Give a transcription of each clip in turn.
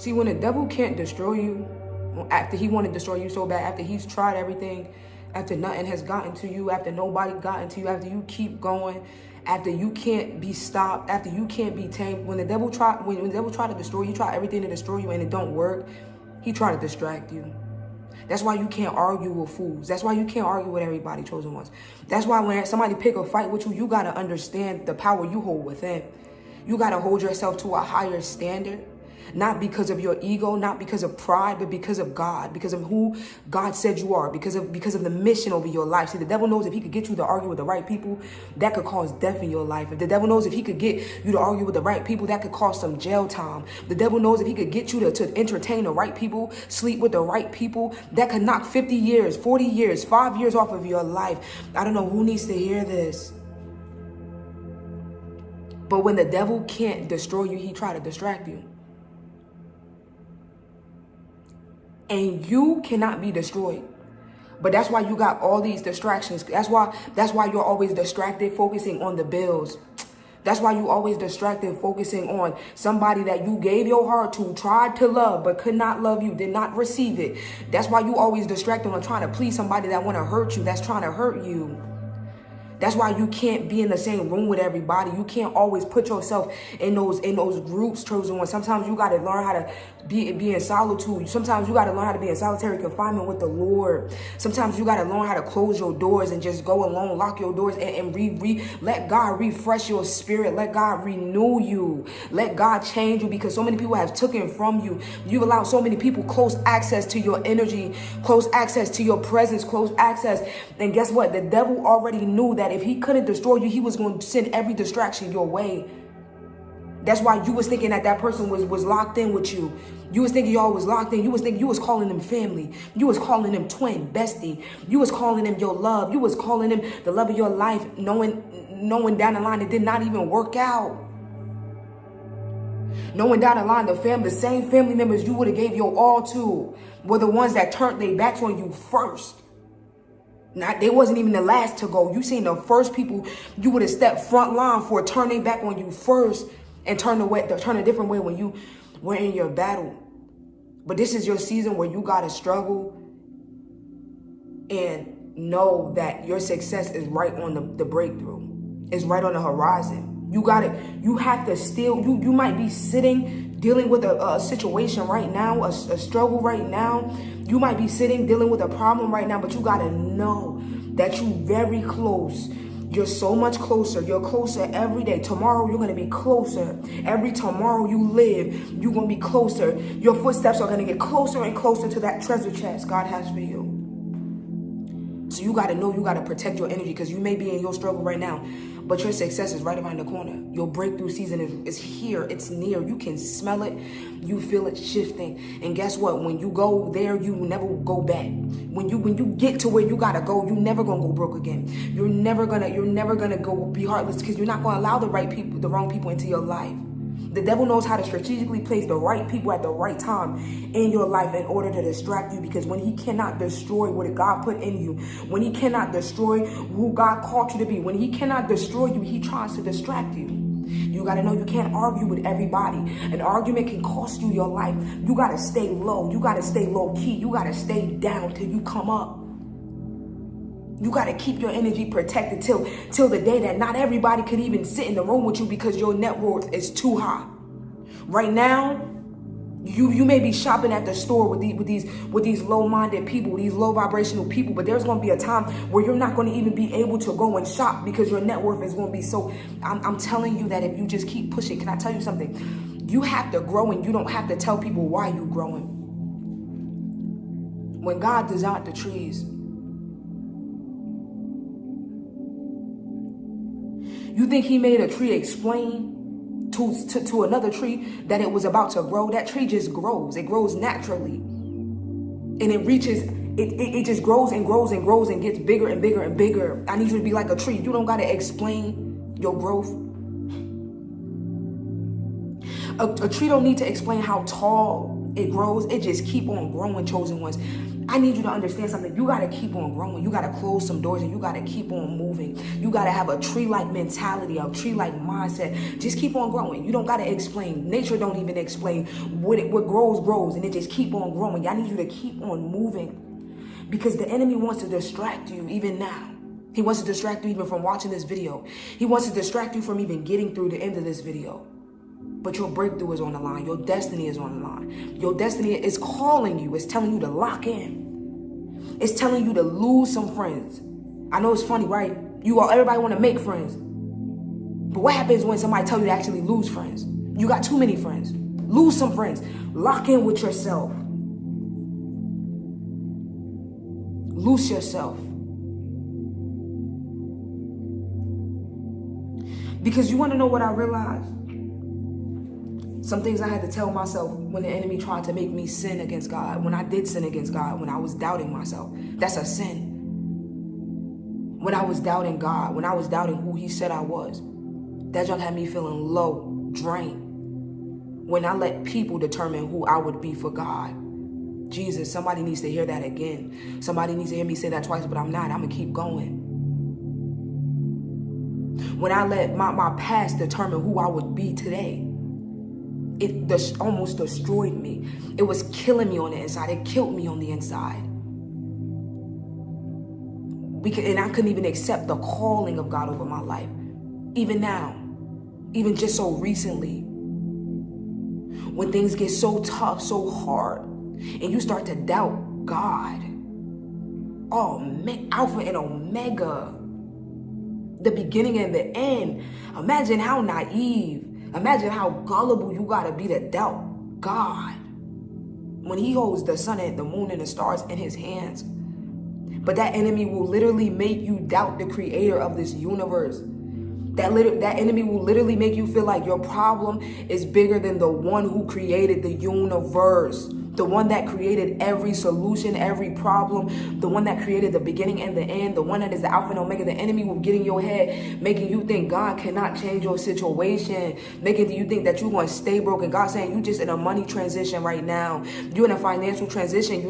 See, when the devil can't destroy you, after he wanted to destroy you so bad, after he's tried everything, after nothing has gotten to you, after nobody gotten to you, after you keep going, after you can't be stopped, after you can't be tamed, when the devil tried to destroy you, try everything to destroy you and it don't work, he tried to distract you. That's why you can't argue with fools. That's why you can't argue with everybody, chosen ones. That's why when somebody pick a fight with you, you got to understand the power you hold within. You got to hold yourself to a higher standard. Not because of your ego, not because of pride, but because of God, because of who God said you are, because of the mission over your life. See, the devil knows if he could get you to argue with the right people, that could cause death in your life. If the devil knows if he could get you to argue with the right people, that could cause some jail time. The devil knows if he could get you to entertain the right people, sleep with the right people, that could knock 50 years, 40 years, 5 years off of your life. I don't know who needs to hear this. But when the devil can't destroy you, he try to distract you. And you cannot be destroyed. But that's why you got all these distractions. That's why you're always distracted, focusing on the bills. That's why you always distracted, focusing on somebody that you gave your heart to, tried to love, but could not love you, did not receive it. That's why you always distracted on trying to please somebody that want to hurt you, that's trying to hurt you. That's why you can't be in the same room with everybody. You can't always put yourself in those groups, chosen ones. Sometimes you got to learn how to be in solitude. Sometimes you got to learn how to be in solitary confinement with the Lord. Sometimes you got to learn how to close your doors and just go alone, lock your doors, and let God refresh your spirit. Let God renew you. Let God change you, because so many people have taken from you. You've allowed so many people close access to your energy, close access to your presence, close access. And guess what? The devil already knew that if he couldn't destroy you, he was going to send every distraction your way. That's why you was thinking that person was locked in with you. You was thinking y'all was locked in. You was thinking you was calling them family. You was calling them twin, bestie. You was calling them your love. You was calling them the love of your life, knowing down the line it did not even work out. Knowing down the line the same family members you would have gave your all to were the ones that turned their backs on you first. They wasn't even the last to go. You seen the first people you would have stepped front line for, turn their back on you first and turn a different way when you were in your battle. But this is your season where you got to struggle and know that your success is right on the breakthrough. It's right on the horizon. You have to still, you might be sitting dealing with a situation right now, a struggle right now. You might be sitting dealing with a problem right now, but you got to know that you're very close. You're so much closer. You're closer every day. Tomorrow, you're going to be closer. Every tomorrow you live, you're going to be closer. Your footsteps are going to get closer and closer to that treasure chest God has for you. So you got to know, you got to protect your energy, because you may be in your struggle right now, but your success is right around the corner. Your breakthrough season is here. It's near. You can smell it. You feel it shifting. And guess what? When you go there, you never go back. When you get to where you got to go, you're never going to go broke again. You're never going to go be heartless, because you're not going to allow the wrong people into your life. The devil knows how to strategically place the right people at the right time in your life in order to distract you, because when he cannot destroy what God put in you, when he cannot destroy who God called you to be, when he cannot destroy you, he tries to distract you. You got to know you can't argue with everybody. An argument can cost you your life. You got to stay low. You got to stay low key. You got to stay down till you come up. You got to keep your energy protected till the day that not everybody could even sit in the room with you, because your net worth is too high. Right now, you may be shopping at the store with these low-minded people, these low vibrational people, but there's going to be a time where you're not going to even be able to go and shop, because your net worth is going to be so. I'm telling you that if you just keep pushing, can I tell you something? You have to grow, and you don't have to tell people why you're growing. When God designed the trees, you think he made a tree explain to another tree that it was about to grow? That tree just grows. It grows naturally. And it reaches, it just grows and grows and grows and gets bigger and bigger and bigger. I need you to be like a tree. You don't got to explain your growth. A tree don't need to explain how tall It grows. It just keep on growing, chosen ones. I need you to understand something. You got to keep on growing. You got to close some doors and you got to keep on moving. You got to have a tree-like mentality, a tree-like mindset. Just keep on growing. You don't got to explain. Nature don't even explain. What grows, grows, and it just keep on growing. I need you to keep on moving because the enemy wants to distract you even now. He wants to distract you even from watching this video. He wants to distract you from even getting through the end of this video. But your breakthrough is on the line. Your destiny is on the line. Your destiny is calling you. It's telling you to lock in. It's telling you to lose some friends. I know it's funny, right? Everybody want to make friends. But what happens when somebody tells you to actually lose friends? You got too many friends. Lose some friends. Lock in with yourself. Loose yourself. Because you want to know what I realized? Some things I had to tell myself when the enemy tried to make me sin against God. When I did sin against God, when I was doubting myself. That's a sin. When I was doubting God, when I was doubting who he said I was. That junk had me feeling low, drained. When I let people determine who I would be for God. Jesus, somebody needs to hear that again. Somebody needs to hear me say that twice, but I'm not. I'm going to keep going. When I let my past determine who I would be today. It almost destroyed me. It was killing me on the inside. It killed me on the inside. And I couldn't even accept the calling of God over my life. Even now. Even just so recently. When things get so tough, so hard. And you start to doubt God. Oh, Alpha and Omega. The beginning and the end. Imagine how naive. Imagine how gullible you gotta be to doubt God when he holds the sun and the moon and the stars in his hands. But that enemy will literally make you doubt the creator of this universe. That enemy will literally make you feel like your problem is bigger than the one who created the universe. The one that created every solution, every problem, the one that created the beginning and the end, the one that is the Alpha and Omega. The enemy will get in your head, making you think God cannot change your situation, making you think that you're going to stay broken. God saying you just in a money transition right now. You're in a financial transition.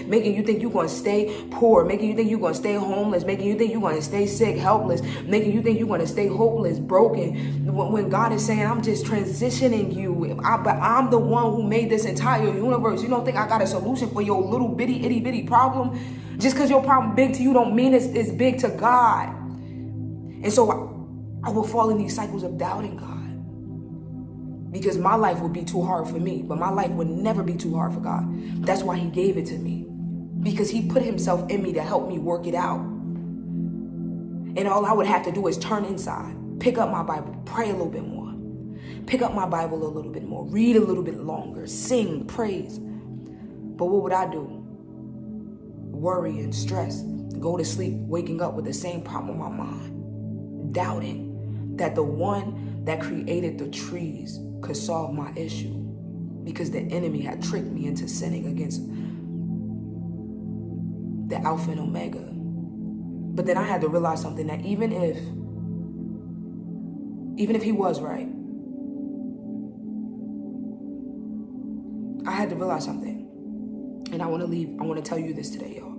Making you think you're going to stay poor, making you think you're going to stay homeless, making you think you're going to stay sick, helpless, making you think you're going to stay hopeless, broken. When God is saying, I'm just transitioning you, but I'm the one who made this entire universe. You don't think I got a solution for your little bitty, itty bitty problem? Just because your problem big to you don't mean it's big to God. And so I will fall in these cycles of doubting God. Because my life would be too hard for me. But my life would never be too hard for God. That's why he gave it to me. Because he put himself in me to help me work it out. And all I would have to do is turn inside. Pick up my Bible. Pray a little bit more. Pick up my Bible a little bit more. Read a little bit longer. Sing, praise. But what would I do? Worry and stress. Go to sleep, waking up with the same problem on my mind. Doubting that the one that created the trees could solve my issue. Because the enemy had tricked me into sinning against the Alpha and Omega. But then I had to realize something, that even if he was right, I had to realize something. And I want to tell you this today, y'all.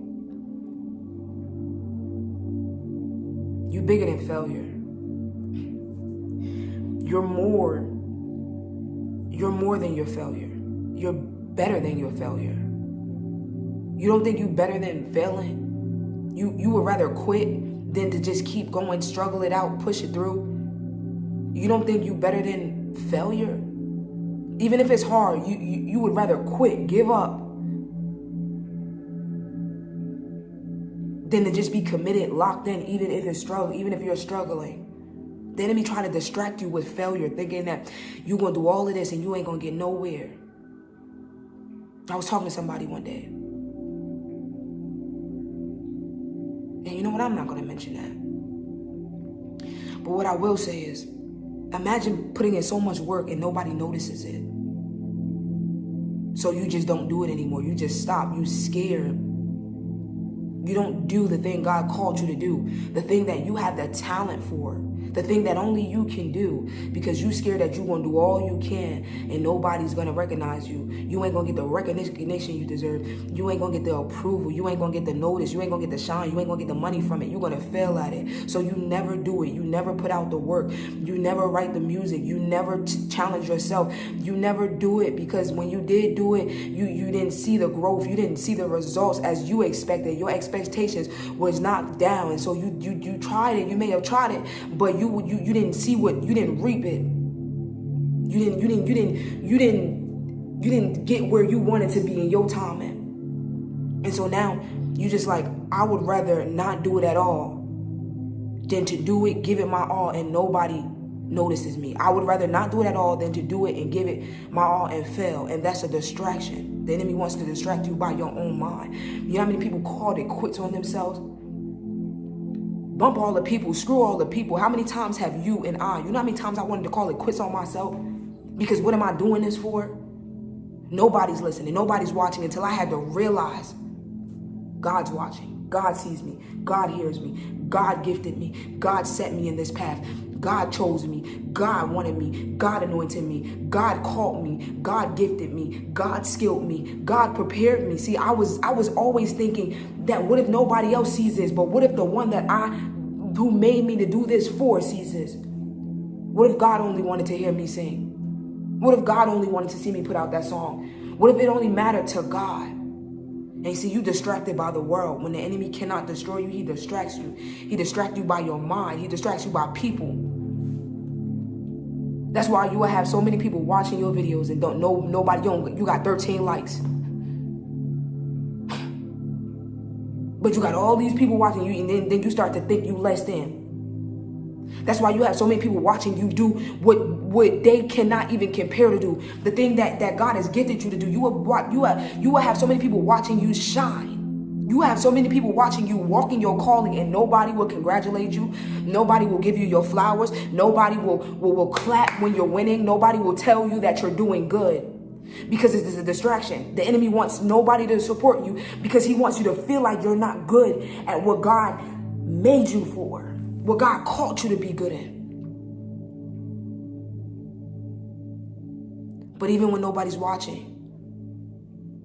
You're bigger than failure. You're more than your failure. You're better than your failure. You don't think you're better than failing? You would rather quit than to just keep going, struggle it out, push it through. You don't think you're better than failure? Even if it's hard, you would rather quit, give up, than to just be committed, locked in, even if you're struggling. The enemy trying to distract you with failure, thinking that you're going to do all of this and you ain't going to get nowhere. I was talking to somebody one day. And you know what? I'm not going to mention that. But what I will say is, imagine putting in so much work and nobody notices it. So you just don't do it anymore. You just stop. You scared. You don't do the thing God called you to do. The thing that you have the talent for. The thing that only you can do, because you scared that you're going to do all you can and nobody's going to recognize you. You ain't going to get the recognition you deserve. You ain't going to get the approval. You ain't going to get the notice. You ain't going to get the shine. You ain't going to get the money from it. You're going to fail at it. So you never do it. You never put out the work. You never write the music. You never challenge yourself. You never do it, because when you did do it, you didn't see the growth. You didn't see the results as you expected. Your expectations was knocked down. And so you tried it. You may have tried it, but you didn't see what, you didn't reap it. You didn't get where you wanted to be in your timing. And so now you just like, I would rather not do it at all than to do it, give it my all, and nobody notices me. I would rather not do it at all than to do it and give it my all and fail. And that's a distraction. The enemy wants to distract you by your own mind. You know how many people called it quits on themselves? Bump all the people, screw all the people. How many times have you and I, you know how many times I wanted to call it quits on myself? Because what am I doing this for? Nobody's listening, nobody's watching, until I had to realize God's watching. God sees me. God hears me. God gifted me. God set me in this path. God chose me. God wanted me. God anointed me. God called me. God gifted me. God skilled me. God prepared me. See, I was always thinking that what if nobody else sees this? But what if the one who made me to do this for sees this? What if God only wanted to hear me sing? What if God only wanted to see me put out that song? What if it only mattered to God? And see, you distracted by the world. When the enemy cannot destroy you, he distracts you. He distracts you by your mind. He distracts you by people. That's why you will have so many people watching your videos and don't know nobody. You got 13 likes. But you got all these people watching you, and then you start to think you less than. That's why you have so many people watching you do what they cannot even compare to do. The thing that God has gifted you to do. You will have so many people watching you shine. You have so many people watching you walk in your calling, and nobody will congratulate you. Nobody will give you your flowers. Nobody will clap when you're winning. Nobody will tell you that you're doing good. Because it is a distraction. The enemy wants nobody to support you because he wants you to feel like you're not good at what God made you for, what God called you to be good in. But even when nobody's watching,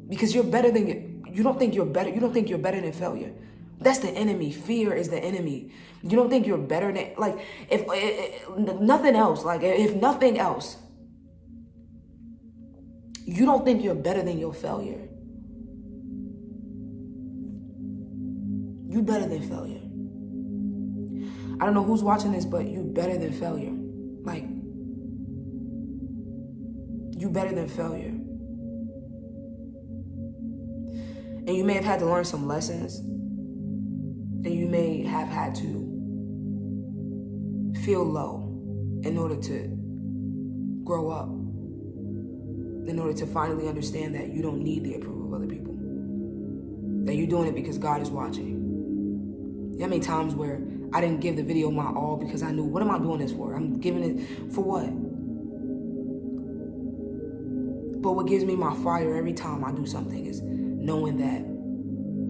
because you're better than you don't think you're better. You don't think you're better than failure. That's the enemy. Fear is the enemy. You don't think you're better than, like, if nothing else, like if nothing else, you don't think you're better than your failure. You better than failure. I don't know who's watching this, but you better than failure. Like, you better than failure. And you may have had to learn some lessons. And you may have had to feel low in order to grow up. In order to finally understand that you don't need the approval of other people. That you're doing it because God is watching. You know how many times where I didn't give the video my all because I knew, what am I doing this for? I'm giving it for what? But what gives me my fire every time I do something is knowing that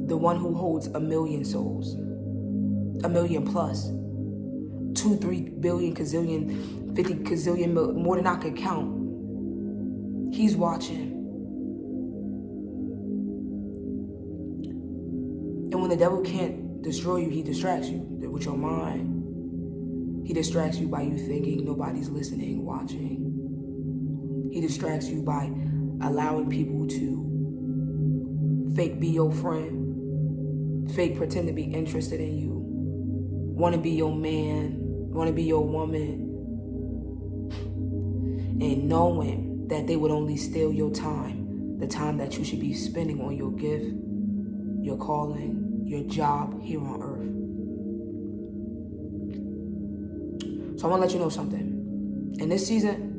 the one who holds 1 million souls, 1 million plus, 2, 3 billion, gazillion, 50 gazillion, more than I could count, he's watching. And when the devil can't destroy you, he distracts you with your mind. He distracts you by you thinking nobody's listening, watching. He distracts you by allowing people to fake be your friend, fake pretend to be interested in you, want to be your man, want to be your woman, and knowing that they would only steal your time, the time that you should be spending on your gift, your calling, your job here on earth. So I want to let you know something. In this season,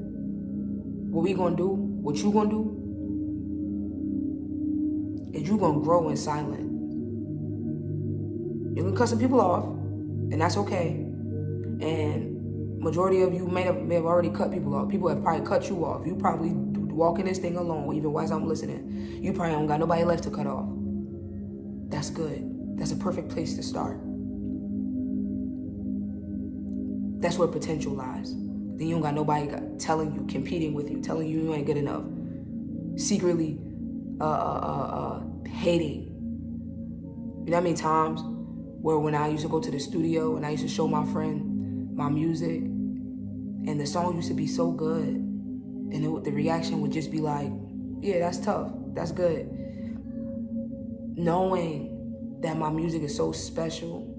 what we going to do, what you going to do, is you going to grow in silence. You're going to cut some people off, and that's okay. And majority of you may have already cut people off. People have probably cut you off. You probably walking this thing alone, even while I'm listening. You probably don't got nobody left to cut off. That's good. That's a perfect place to start. That's where potential lies. Then you don't got nobody telling you, competing with you, telling you ain't good enough. Secretly hating. You know how many times where when I used to go to the studio and I used to show my friend my music and the song used to be so good and the reaction would just be like, yeah, that's tough, that's good. Knowing that my music is so special,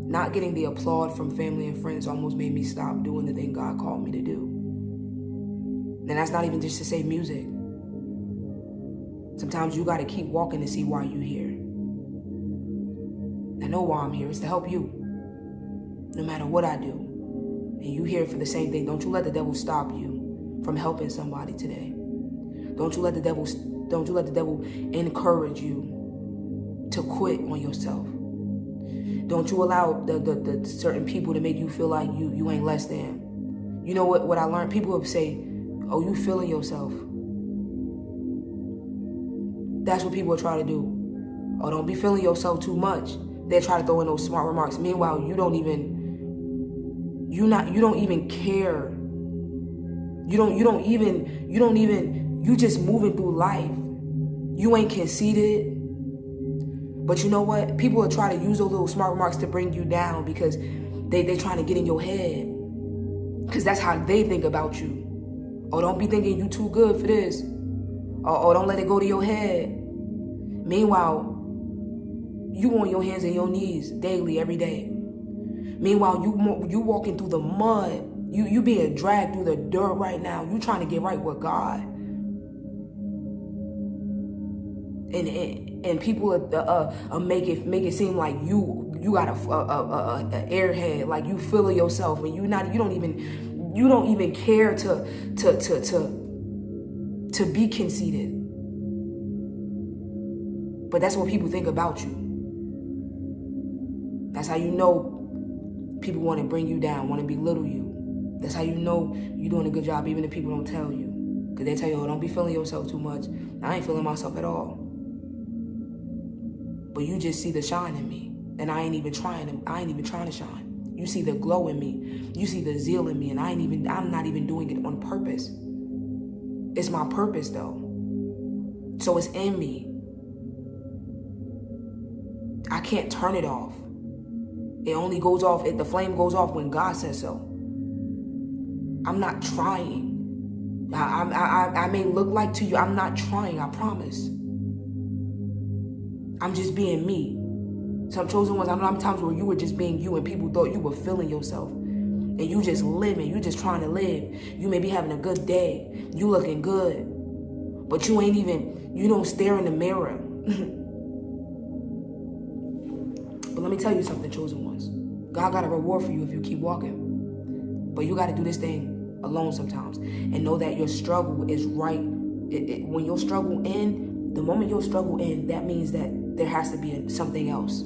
not getting the applaud from family and friends almost made me stop doing the thing God called me to do. And that's not even just to say music. Sometimes you gotta keep walking to see why you're here. I know why I'm here. It's to help you. No matter what I do. And you here for the same thing. Don't you let the devil stop you from helping somebody today. Don't you let the devil encourage you to quit on yourself. Don't you allow the certain people to make you feel like you ain't less than. You know what I learned? People would say, oh, you feeling yourself. That's what people try to do. Oh, don't be feeling yourself too much. They try to throw in those smart remarks. Meanwhile, you don't even care. You just moving through life. You ain't conceited. But you know what? People will try to use those little smart remarks to bring you down because they trying to get in your head. Because that's how they think about you. Oh, don't be thinking you too good for this. Oh, don't let it go to your head. Meanwhile, you on your hands and your knees daily, every day. Meanwhile, you walking through the mud. You being dragged through the dirt right now. You trying to get right with God. And people make it seem like you got a airhead, like you feeling yourself, and you don't even care to be conceited. But that's what people think about you. That's how you know people want to bring you down, want to belittle you. That's how you know you're doing a good job, even if people don't tell you. Because they tell you, oh, don't be feeling yourself too much. I ain't feeling myself at all. But you just see the shine in me. And I ain't even trying to shine. You see the glow in me. You see the zeal in me. And I'm not even doing it on purpose. It's my purpose though. So it's in me. I can't turn it off. It only goes off, the flame goes off when God says so. I'm not trying. I may look like to you, I'm not trying, I promise. I'm just being me. Some chosen ones, I know times where you were just being you and people thought you were feeling yourself. And you just living, you just trying to live. You may be having a good day, you looking good. But you don't stare in the mirror. But let me tell you something, chosen ones. God got a reward for you if you keep walking. But you got to do this thing alone sometimes. And know that your struggle is right. When your struggle ends, the moment your struggle ends, that means that there has to be something else.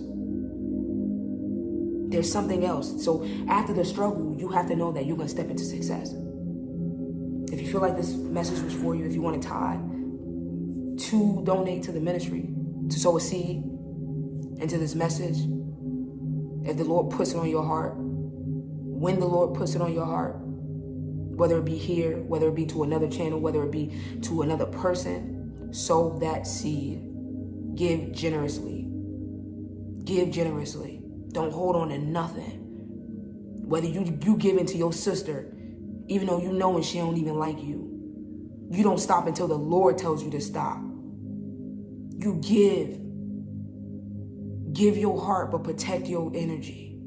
There's something else. So after the struggle, you have to know that you're going to step into success. If you feel like this message was for you, if you want to tithe, to donate to the ministry, to sow a seed into this message, if the Lord puts it on your heart, when the Lord puts it on your heart, whether it be here, whether it be to another channel, whether it be to another person, sow that seed. Give generously. Give generously. Don't hold on to nothing. Whether you give into your sister, even though you know and she don't even like you, you don't stop until the Lord tells you to stop. You give. Give your heart, but protect your energy.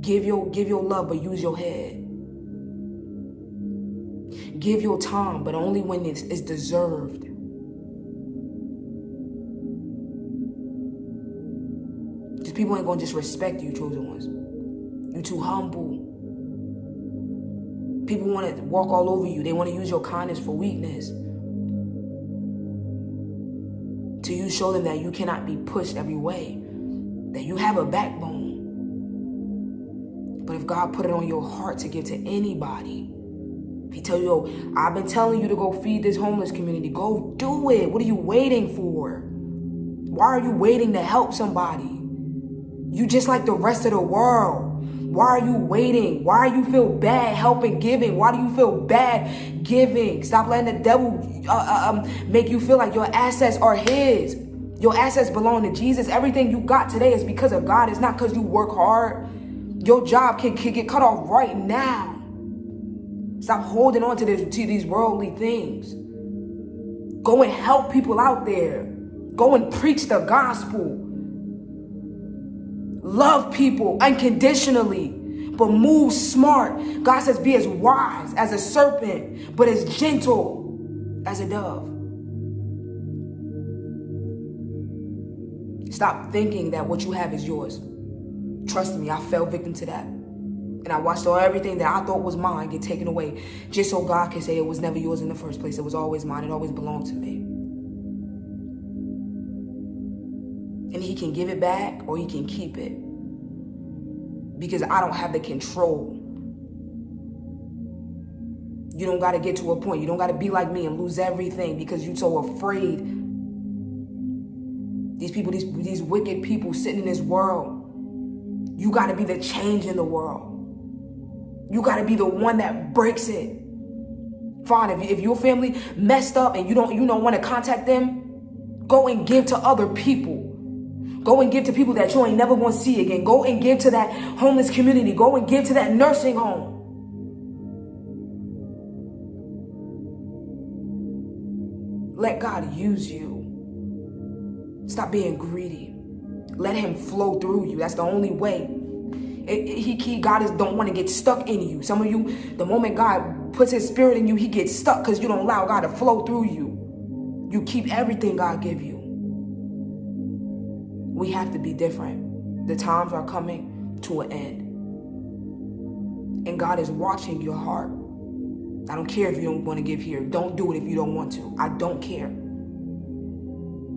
Give your love, but use your head. Give your time, but only when it's deserved. Just people ain't gonna just respect you, chosen ones. You too humble. People want to walk all over you. They want to use your kindness for weakness. Till you show them that you cannot be pushed every way. That you have a backbone. But if God put it on your heart to give to anybody, if he tell you, oh, I've been telling you to go feed this homeless community, go do it. What are you waiting for? Why are you waiting to help somebody? You just like the rest of the world. Why are you waiting? Why do you feel bad helping, giving? Why do you feel bad giving? Stop letting the devil make you feel like your assets are his. Your assets belong to Jesus. Everything you got today is because of God. It's not because you work hard. Your job can get cut off right now. Stop holding on to these worldly things. Go and help people out there. Go and preach the gospel. Love people unconditionally, but move smart. God says be as wise as a serpent, but as gentle as a dove. Stop thinking that what you have is yours. Trust me, I fell victim to that. And I watched everything that I thought was mine get taken away just so God can say it was never yours in the first place. It was always mine. It always belonged to me. And he can give it back or he can keep it. Because I don't have the control. You don't got to get to a point. You don't got to be like me and lose everything because you're so afraid. These people, these wicked people sitting in this world, you got to be the change in the world. You got to be the one that breaks it. Fine, if your family messed up and you don't want to contact them, go and give to other people. Go and give to people that you ain't never going to see again. Go and give to that homeless community. Go and give to that nursing home. Let God use you. Stop being greedy. Let him flow through you. That's the only way. God don't want to get stuck in you. Some of you, the moment God puts his spirit in you, he gets stuck because you don't allow God to flow through you. You keep everything God give you. We have to be different. The times are coming to an end. And God is watching your heart. I don't care if you don't want to give here. Don't do it if you don't want to. I don't care.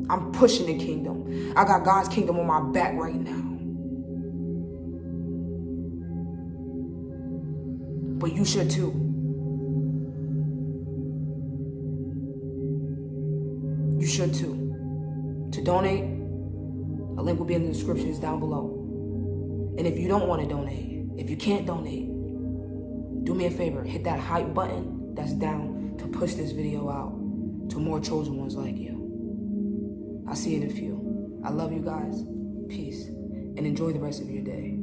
I'm pushing the kingdom. I got God's kingdom on my back right now. But you should too. You should too. To donate, a link will be in the descriptions down below. And if you don't want to donate, if you can't donate, do me a favor, hit that hype button that's down to push this video out to more chosen ones like you. I'll see you in a few. I love you guys. Peace. And enjoy the rest of your day.